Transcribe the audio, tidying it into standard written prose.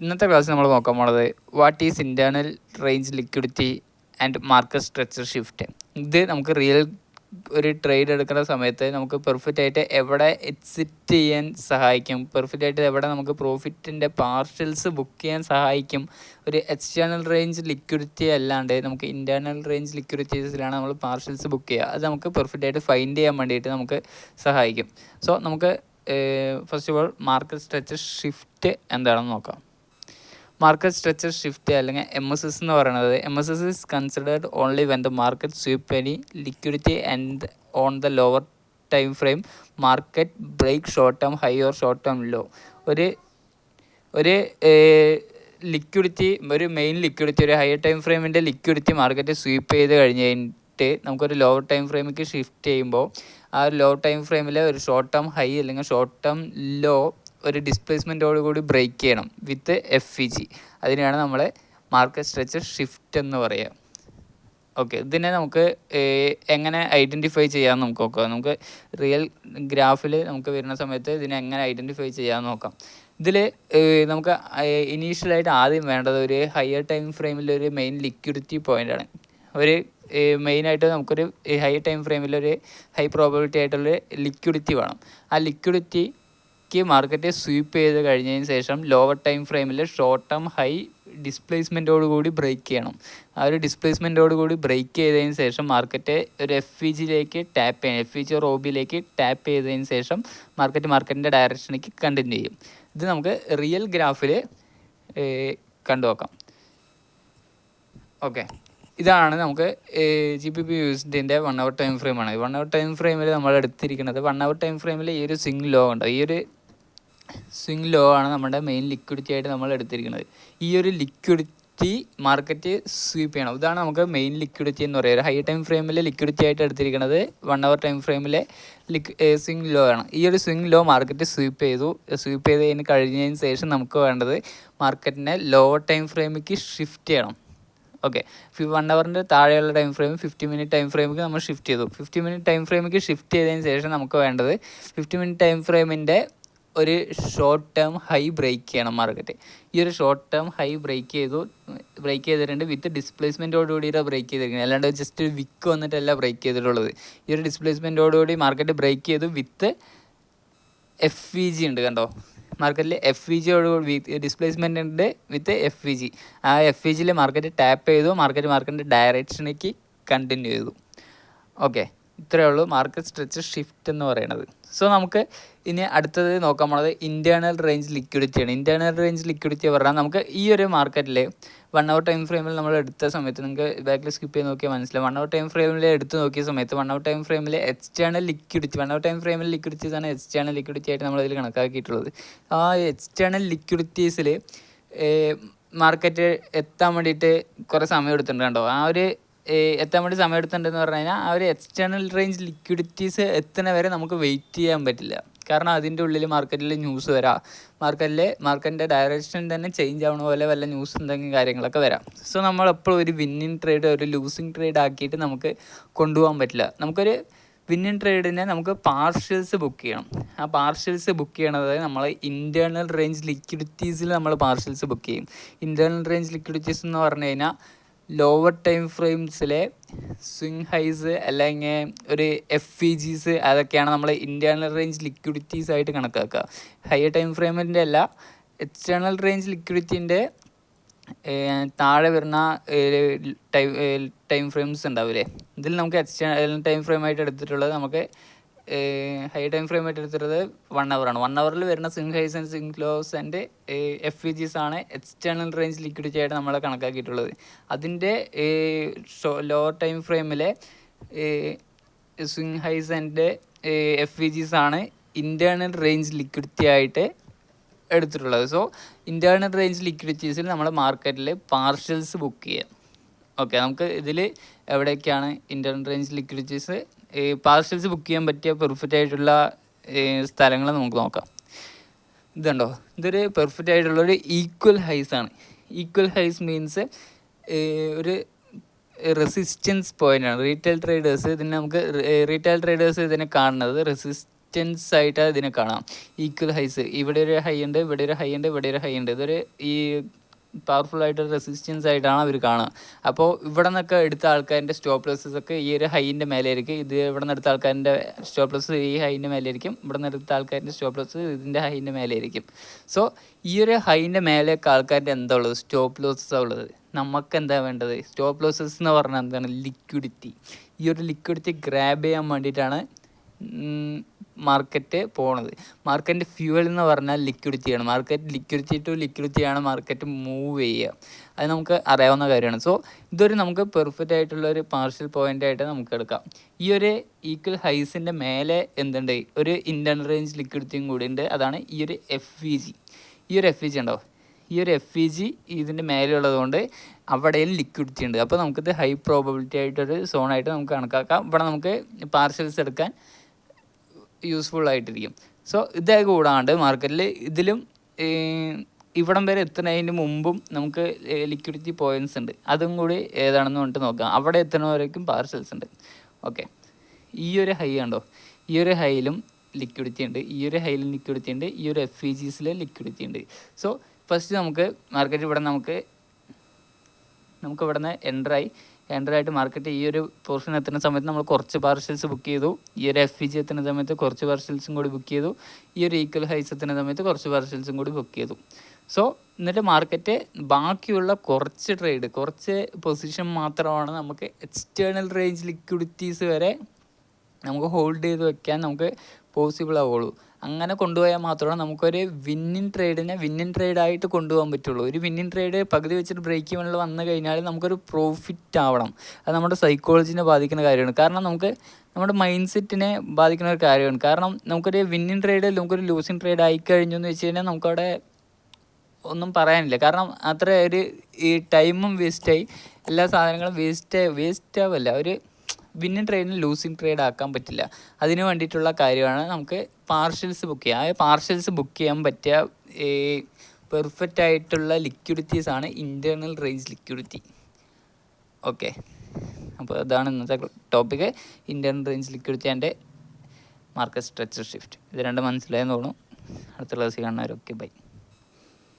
ഇന്നത്തെ ക്ലാസ്സിൽ നമ്മൾ നോക്കാൻ പോണത് what is internal range liquidity and market structure shift. ഇത് നമുക്ക് ഒരു ട്രേഡ് എടുക്കുന്ന സമയത്ത് നമുക്ക് പെർഫെക്റ്റ് ആയിട്ട് എവിടെ എക്സിറ്റ് ചെയ്യാൻ സഹായിക്കും, പെർഫെക്റ്റ് ആയിട്ട് എവിടെ നമുക്ക് പ്രോഫിറ്റിൻ്റെ പാർഷ്യൽസ് ബുക്ക് ചെയ്യാൻ സഹായിക്കും. ഒരു എക്സ്റ്റേണൽ റേഞ്ച് ലിക്വിഡിറ്റി അല്ലാണ്ട് നമുക്ക് ഇൻറ്റേർണൽ റേഞ്ച് ലിക്വിഡിറ്റീസിലാണ് നമ്മൾ പാർഷ്യൽസ് ബുക്ക് ചെയ്യുക. അത് നമുക്ക് പെർഫെക്റ്റ് ആയിട്ട് ഫൈൻഡ് ചെയ്യാൻ വേണ്ടിയിട്ട് നമുക്ക് സഹായിക്കും. സോ നമുക്ക് first of all market structure shift എന്താണെന്ന് നോക്കാം. മാർക്കറ്റ് സ്ട്രക്ചർ ഷിഫ്റ്റ് അല്ലെങ്കിൽ MSS എന്ന് പറയുന്നത്, MSS is considered only when the market sweep any liquidity and on the lower time frame market break short term high or short term low. ഒരു liquidity, ഒരു main liquidity, ഒരു higher time ഫ്രെയിമിൻ്റെ liquidity market sweep ചെയ്ത് കഴിഞ്ഞിട്ട് നമുക്കൊരു lower time ഫ്രെയിമിലേക്ക് shift ചെയ്യുമ്പോൾ ആ ഒരു ലോ ടൈം ഫ്രെയിമിൽ ഒരു ഷോർട്ട് ടേം ഹൈ അല്ലെങ്കിൽ ഷോർട്ട് ടേം ലോ ഒരു ഡിസ്പ്ലേസ്മെൻറ്റോട് കൂടി ബ്രേക്ക് ചെയ്യണം വിത്ത് FVG. അതിനെയാണ് നമ്മൾ മാർക്കറ്റ് സ്ട്രക്ചർ ഷിഫ്റ്റ് എന്ന് പറയുക. ഓക്കെ, ഇതിനെ നമുക്ക് എങ്ങനെ ഐഡൻറ്റിഫൈ ചെയ്യാമെന്ന് നമുക്ക് നോക്കാം. നമുക്ക് റിയൽ ഗ്രാഫിൽ നമുക്ക് വരുന്ന സമയത്ത് ഇതിനെ എങ്ങനെ ഐഡൻറ്റിഫൈ ചെയ്യാമെന്ന് നോക്കാം. ഇതിൽ നമുക്ക് ഇനീഷ്യലായിട്ട് ആദ്യം വേണ്ടത് ഒരു ഹയർ ടൈം ഫ്രെയിമിൽ ഒരു മെയിൻ ലിക്വിഡിറ്റി പോയിൻ്റാണ്. ഒരു മെയിനായിട്ട് നമുക്കൊരു ഹയർ ടൈം ഫ്രെയിമിലൊരു ഹൈ പ്രോബബിലിറ്റി ആയിട്ടുള്ളൊരു ലിക്വിഡിറ്റി വേണം. ആ ലിക്വിഡിറ്റി മാർക്കറ്റ് സ്വീപ്പ് ചെയ്ത് കഴിഞ്ഞതിന് ശേഷം ലോവർ ടൈം ഫ്രെയിമിൽ ഷോർട്ട് ടേം ഹൈ ഡിസ്പ്ലേസ്മെൻറ്റോട് കൂടി ബ്രേക്ക് ചെയ്യണം. ആ ഒരു ഡിസ്പ്ലേസ്മെൻറ്റോട് കൂടി ബ്രേക്ക് ചെയ്തതിന് ശേഷം മാർക്കറ്റ് ഒരു FVGയിലേക്ക് ടാപ്പ് ചെയ്യണം. FVG or OBയിലേക്ക് ടാപ്പ് ചെയ്തതിന് ശേഷം മാർക്കറ്റിൻ്റെ ഡയറക്ഷനിലേക്ക് കണ്ടിന്യൂ ചെയ്യും. ഇത് നമുക്ക് റിയൽ ഗ്രാഫിൽ കണ്ടു നോക്കാം. ഓക്കെ, ഇതാണ് നമുക്ക് GBP USDൻ്റെ 1 hour ടൈം ഫ്രെയിമാണ്. 1 hour ടൈം ഫ്രെയിമിൽ നമ്മൾ എടുത്തിരിക്കുന്നത് 1 hour ടൈം ഫ്രെയിമിൽ ഈ ഒരു സ്വിംഗ് ലോ ഉണ്ട്. ഈ ഒരു സ്വിംഗ് ലോ ആണ് നമ്മുടെ മെയിൻ ലിക്വിഡിറ്റി ആയിട്ട് നമ്മൾ എടുത്തിരിക്കുന്നത്. ഈ ഒരു ലിക്വിഡിറ്റി മാർക്കറ്റ് സ്വീപ്പ് ചെയ്യണം. ഇതാണ് നമുക്ക് മെയിൻ ലിക്വിഡിറ്റി എന്ന് പറയുന്നത്. ഹൈ ടൈം ഫ്രെയിമിൽ ലിക്വിഡിറ്റി ആയിട്ട് എടുത്തിരിക്കുന്നത് 1 hour ടൈം ഫ്രെയിമിലെ സ്വിംഗ് ലോ ആണ്. ഈ ഒരു സ്വിംഗ് ലോ മാർക്കറ്റ് സ്വീപ്പ് ചെയ്ത് കഴിഞ്ഞതിന് ശേഷം നമുക്ക് വേണ്ടത് മാർക്കറ്റിനെ ലോവർ ടൈം ഫ്രെയിമിലേക്ക് ഷിഫ്റ്റ് ചെയ്യണം. ഓക്കെ, 1 hourൻ്റെ താഴെയുള്ള ടൈം ഫ്രെയിം 50 minute ടൈം ഫ്രെയിമിലേക്ക് നമ്മൾ ഷിഫ്റ്റ് ചെയ്തു. 50 minute ടൈം ഫ്രെയിമിലേക്ക് ഷിഫ്റ്റ് ചെയ്തതിന് ശേഷം നമുക്ക് വേണ്ടത് 50 minute ടൈം ഫ്രെയിമിൻ്റെ ഒരു ഷോർട്ട് ടേം ഹൈ ബ്രേക്ക് ചെയ്യണം മാർക്കറ്റ്. ഈ ഒരു ഷോർട്ട് ടേം ഹൈ ബ്രേക്ക് ചെയ്തിട്ടുണ്ട് വിത്ത് ഡിസ്പ്ലേസ്മെൻറ്റോടുകൂടിയാണ് ബ്രേക്ക് ചെയ്തിരിക്കുന്നത്. അല്ലാണ്ട് ജസ്റ്റ് വിക്ക് വന്നിട്ടല്ല ബ്രേക്ക് ചെയ്തിട്ടുള്ളത്. ഈ ഒരു ഡിസ്പ്ലേസ്മെൻറ്റോടുകൂടി മാർക്കറ്റ് ബ്രേക്ക് ചെയ്തു വിത്ത് FVG ഉണ്ട്. കണ്ടോ, മാർക്കറ്റിൽ FVGയോടുകൂടി ഡിസ്പ്ലേസ്മെൻ്റ് ഉണ്ട് വിത്ത് FVG. ആ FVGയിൽ മാർക്കറ്റ് ടാപ്പ് ചെയ്തു, മാർക്കറ്റിൻ്റെ ഡയറക്ഷനിലേക്ക് കണ്ടിന്യൂ ചെയ്തു. ഓക്കെ, ഇത്രയേ ഉള്ളൂ മാർക്കറ്റ് സ്ട്രക്ചർ ഷിഫ്റ്റ് എന്ന് പറയുന്നത്. സോ നമുക്ക് ഇനി അടുത്തത് നോക്കാൻ പോണത് ഇൻറ്റേർണൽ റേഞ്ച് ലിക്വിഡിറ്റിയാണ്. ഇൻറ്റേർണൽ റേഞ്ച് ലിക്വിഡിറ്റി പറഞ്ഞാൽ നമുക്ക് ഈ ഒരു മാർക്കറ്റിൽ 1 hour ടൈം ഫ്രെയിമിൽ നമ്മൾ എടുത്ത സമയത്ത് നിങ്ങൾക്ക് ബാക്കിൽ സ്കിപ്പ് ചെയ്ത് നോക്കിയാൽ മനസ്സിലാവും. 1 hour ടൈം ഫ്രെയിമിൽ എടുത്ത് നോക്കിയ സമയത്ത് 1 hour ടൈം ഫ്രെയിമിൽ എക്സ്റ്റേണൽ ലിക്വിഡിറ്റി, 1 hour ടൈം ഫ്രെയിമിൽ ലിക്വിഡിറ്റീസാണ് എക്സ്റ്റേണൽ ലിക്വിഡിറ്റി ആയിട്ട് നമ്മളിതിൽ കണക്കാക്കിയിട്ടുള്ളത്. ആ എക്സ്റ്റേണൽ ലിക്വിഡിറ്റീസിൽ മാർക്കറ്റ് എത്താൻ വേണ്ടിയിട്ട് കുറേ സമയം എടുത്തിട്ടുണ്ട്. കണ്ടോ, ആ ഒരു എത്താൻ വേണ്ടി സമയം എടുത്തിട്ടുണ്ടെന്ന് പറഞ്ഞു കഴിഞ്ഞാൽ ആ ഒരു എക്സ്റ്റേണൽ റേഞ്ച് ലിക്വിഡിറ്റീസ് എത്തുന്ന വരെ നമുക്ക് വെയിറ്റ് ചെയ്യാൻ പറ്റില്ല. കാരണം അതിൻ്റെ ഉള്ളിൽ മാർക്കറ്റിൽ ന്യൂസ് വരാം, മാർക്കറ്റിൻ്റെ ഡയറക്ഷൻ തന്നെ ചേഞ്ച് ആവണ പോലെ വല്ല ന്യൂസ് എന്തെങ്കിലും കാര്യങ്ങളൊക്കെ വരാം. സോ നമ്മളെപ്പോഴും ഒരു വിന്നിങ് ട്രേഡ് ഒരു ലൂസിങ് ട്രേഡ് ആക്കിയിട്ട് നമുക്ക് കൊണ്ടുപോകാൻ പറ്റില്ല. നമുക്കൊരു വിന്നിങ് ട്രേഡിനെ നമുക്ക് പാർഷ്യൽസ് ബുക്ക് ചെയ്യണം. ആ പാർഷ്യൽസ് ബുക്ക് ചെയ്യണത് നമ്മൾ ഇൻറ്റേർണൽ റേഞ്ച് ലിക്വിഡിറ്റീസിൽ നമ്മൾ പാർഷ്യൽസ് ബുക്ക് ചെയ്യും. ഇൻറ്റേർണൽ റേഞ്ച് ലിക്വിഡിറ്റീസ് എന്ന് പറഞ്ഞു കഴിഞ്ഞാൽ ലോവർ ടൈം ഫ്രെയിംസിലെ സ്വിംഗ് ഹൈസ് അല്ലെങ്കിൽ ഒരു FVGs അതൊക്കെയാണ് നമ്മൾ ഇൻറ്റേർണൽ റേഞ്ച് ലിക്വിഡിറ്റീസ് ആയിട്ട് കണക്കാക്കുക. ഹയർ ടൈം ഫ്രെയിമിൻ്റെ അല്ല, എക്സ്റ്റേണൽ റേഞ്ച് ലിക്വിഡിറ്റീൻ്റെ താഴെ വരുന്ന ടൈം ഫ്രെയിംസ് ഉണ്ടാവില്ലേ, ഇതിൽ നമുക്ക് എക്സ്റ്റേണൽ ടൈം ഫ്രെയിമായിട്ട് എടുത്തിട്ടുള്ളത് നമുക്ക് ഹൈ ടൈം ഫ്രെയിം ആയിട്ട് എടുത്തിട്ടുള്ളത് 1 hour ആണ്. 1 hourൽ വരുന്ന swing highs and swing lows and FVGs ആണ് എക്സ്റ്റേണൽ റേഞ്ച് ലിക്വിഡിറ്റി ആയിട്ട് നമ്മൾ കണക്കാക്കിയിട്ടുള്ളത്. അതിൻ്റെ ലോവർ ടൈം ഫ്രെയിമിലെ സ്വിംഗ് ഹൈസ് ആൻഡ് FVGs ആണ് ഇൻറ്റേർണൽ റേഞ്ച് ലിക്വിഡിറ്റി ആയിട്ട് എടുത്തിട്ടുള്ളത്. സോ ഇൻറ്റേർണൽ റേഞ്ച് ലിക്വിഡിറ്റീസിൽ നമ്മൾ മാർക്കറ്റിൽ പാർഷ്യൽസ് ബുക്ക് ചെയ്യാം. ഓക്കെ, നമുക്ക് ഇതിൽ എവിടെയൊക്കെയാണ് ഇൻറ്റേർണൽ റേഞ്ച് ലിക്വിഡിറ്റീസ് പാർഷ്യൽസ് ബുക്ക് ചെയ്യാൻ പറ്റിയ പെർഫെക്റ്റ് ആയിട്ടുള്ള സ്ഥലങ്ങൾ നമുക്ക് നോക്കാം. ഇതുണ്ടോ, ഇതൊരു പെർഫെക്റ്റ് ആയിട്ടുള്ളൊരു ഈക്വൽ ഹൈസ് ആണ്. ഈക്വൽ ഹൈസ് മീൻസ് ഒരു റെസിസ്റ്റൻസ് പോയിൻ്റാണ്. റീറ്റെയിൽ ട്രേഡേഴ്സ് ഇതിനെ കാണുന്നത് റെസിസ്റ്റൻസ് ആയിട്ട് ഇതിനെ കാണാം. ഈക്വൽ ഹൈസ്, ഇവിടെ ഒരു ഹൈ ഉണ്ട്, ഇവിടെ ഒരു ഹൈ ഉണ്ട്, ഇവിടെ ഒരു ഹൈ ഉണ്ട്. ഇതൊരു ഈ പവർഫുൾ ആയിട്ട് റെസിസ്റ്റൻസ് ആയിട്ടാണ് അവർ കാണുക. അപ്പോൾ ഇവിടെ നിന്നൊക്കെ എടുത്ത ആൾക്കാരുടെ സ്റ്റോപ്പ് ലോസസ് ഒക്കെ ഈ ഒരു ഹൈൻ്റെ മേലെ ആയിരിക്കും. ഇത് ഇവിടെ നിന്ന് എടുത്ത ആൾക്കാരുടെ സ്റ്റോപ്പ് ലോസ് ഈ ഹൈൻ്റെ മേലെ ആയിരിക്കും. ഇവിടെ നിന്ന് എടുത്ത ആൾക്കാരുടെ സ്റ്റോപ്പ് ലോസ് ഇതിൻ്റെ ഹൈൻ്റെ മേലെ ആയിരിക്കും. സോ ഈ ഒരു ഹൈൻ്റെ മേലെയൊക്കെ ആൾക്കാരുടെ എന്താ ഉള്ളത്? സ്റ്റോപ്പ് ലോസസ് ഉള്ളത്. നമുക്ക് എന്താ വേണ്ടത്? സ്റ്റോപ്പ് ലോസസ് എന്ന് പറഞ്ഞാൽ എന്താണ്? ലിക്വിഡിറ്റി. ഈ ഒരു ലിക്വിഡിറ്റി ഗ്രാബ് ചെയ്യാൻ വേണ്ടിയിട്ടാണ് മാർക്കറ്റ് പോണത്. മാർക്കറ്റിൻ്റെ ഫ്യൂവൽ എന്ന് പറഞ്ഞാൽ ലിക്വിഡിറ്റിയാണ്. മാർക്കറ്റ് ലിക്വിഡിറ്റി ടു ലിക്വിഡിറ്റിയാണ് മാർക്കറ്റ് മൂവ് ചെയ്യുക. അത് നമുക്ക് അറിയാവുന്ന കാര്യമാണ്. സോ ഇതൊരു നമുക്ക് പെർഫെക്റ്റ് ആയിട്ടുള്ള ഒരു പാർഷ്യൽ പോയിൻ്റ് ആയിട്ട് നമുക്ക് എടുക്കാം. ഈ ഒരു ഈക്വൽ ഹൈസിൻ്റെ മേലെ എന്തുണ്ട്? ഒരു ഇൻറ്റേർണൽ റേഞ്ച് ലിക്വിഡിറ്റിയും കൂടി ഉണ്ട്. അതാണ് ഈ ഒരു FVG. ഈ ഒരു FVG ഉണ്ടോ? ഈ ഒരു FVG ഇതിൻ്റെ മേലെയുള്ളതുകൊണ്ട് അവിടെയും ലിക്വിഡിറ്റി ഉണ്ട്. അപ്പോൾ നമുക്കിത് ഹൈ പ്രോബബിലിറ്റി ആയിട്ടൊരു സോണായിട്ട് നമുക്ക് കണക്കാക്കാം. ഇവിടെ നമുക്ക് പാർഷ്യൽസ് എടുക്കാൻ യൂസ്ഫുൾ ആയിട്ടിരിക്കും. സോ ഇതേ കൂടാണ്ട് മാർക്കറ്റിൽ ഇതിലും ഇവിടം വരെ എത്തുന്നതിന് മുമ്പും നമുക്ക് ലിക്വിഡിറ്റി പോയിൻറ്റ്സ് ഉണ്ട്. അതും കൂടി ഏതാണെന്ന് പറഞ്ഞിട്ട് നോക്കാം. അവിടെ എത്തുന്നവരേക്കും പാർസൽസ് ഉണ്ട്. ഓക്കെ, ഈ ഒരു ഹൈ ഉണ്ടോ? ഈ ഒരു ഹൈയിലും ലിക്വിഡിറ്റി ഉണ്ട്, ഈ ഒരു ഹൈയിലും ലിക്വിഡിറ്റി ഉണ്ട്, ഈ ഒരു FVGസിൽ ലിക്വിഡിറ്റി ഉണ്ട്. സോ ഫസ്റ്റ് നമുക്ക് മാർക്കറ്റ് ഇവിടെ നമുക്ക് ഇവിടെ നിന്ന് എൻ്ററായിട്ട് മാർക്കറ്റ് ഈ ഒരു പോർഷൻ എത്തുന്ന സമയത്ത് നമ്മൾ കുറച്ച് പാർസൽസ് ബുക്ക് ചെയ്തു. ഈ ഒരു FVG എത്തുന്ന സമയത്ത് കുറച്ച് പാർസൽസും കൂടി ബുക്ക് ചെയ്തു. ഈ ഒരു ഈക്വൽ ഹൈസ് എത്തുന്ന സമയത്ത് കുറച്ച് പാർസൽസും കൂടി ബുക്ക് ചെയ്തു. സോ എന്നിട്ട് മാർക്കറ്റ് ബാക്കിയുള്ള കുറച്ച് പൊസിഷൻ മാത്രമാണ് നമുക്ക് എക്സ്റ്റേണൽ റേഞ്ച് ലിക്വിഡിറ്റീസ് വരെ നമുക്ക് ഹോൾഡ് ചെയ്ത് വെക്കാൻ നമുക്ക് പോസിബിൾ ആവുള്ളൂ. അങ്ങനെ കൊണ്ടുപോയാൽ മാത്രമേ നമുക്കൊരു വിന്നിങ് ട്രേഡായിട്ട് കൊണ്ടുപോകാൻ പറ്റുള്ളൂ. ഒരു വിന്നിങ് ട്രേഡ് പകുതി വെച്ചിട്ട് ബ്രേക്ക് ഈവനിൽ വന്നു കഴിഞ്ഞാൽ നമുക്കൊരു പ്രോഫിറ്റ് ആവണം. അത് നമ്മുടെ സൈക്കോളജിനെ ബാധിക്കുന്ന കാര്യമാണ്. കാരണം നമുക്ക് നമ്മുടെ മൈൻഡ് സെറ്റിനെ ബാധിക്കുന്ന ഒരു കാര്യമാണ്. കാരണം നമുക്കൊരു വിന്നിങ് ട്രേഡ് നമുക്കൊരു ലൂസിങ് ട്രേഡ് ആയിക്കഴിഞ്ഞു എന്ന് വെച്ച് കഴിഞ്ഞാൽ നമുക്കവിടെ ഒന്നും പറയാനില്ല. കാരണം അത്ര ഒരു ഈ ടൈമും വേസ്റ്റായി, എല്ലാ സാധനങ്ങളും വേസ്റ്റ് ആവല്ല. ഒരു വിന്നിങ് ട്രേഡിന് ലൂസിങ് ട്രേഡ് ആക്കാൻ പറ്റില്ല. അതിന് വേണ്ടിയിട്ടുള്ള കാര്യമാണ് നമുക്ക് പാർഷ്യൽസ് ബുക്ക് ചെയ്യുക. ആ പാർഷ്യൽസ് ബുക്ക് ചെയ്യാൻ പറ്റിയ പെർഫെക്റ്റ് ആയിട്ടുള്ള ലിക്വിഡിറ്റീസാണ് ഇൻറ്റേർണൽ റേഞ്ച് ലിക്വിഡിറ്റി. ഓക്കെ, അപ്പോൾ അതാണ് ഇന്നത്തെ topic, internal range liquidity and market structure shift. ഇത് രണ്ടും മനസ്സിലായെന്ന് തോന്നുന്നു. അടുത്ത ക്ലാസ്സിൽ കാണുന്നവരൊക്കെ ബൈ.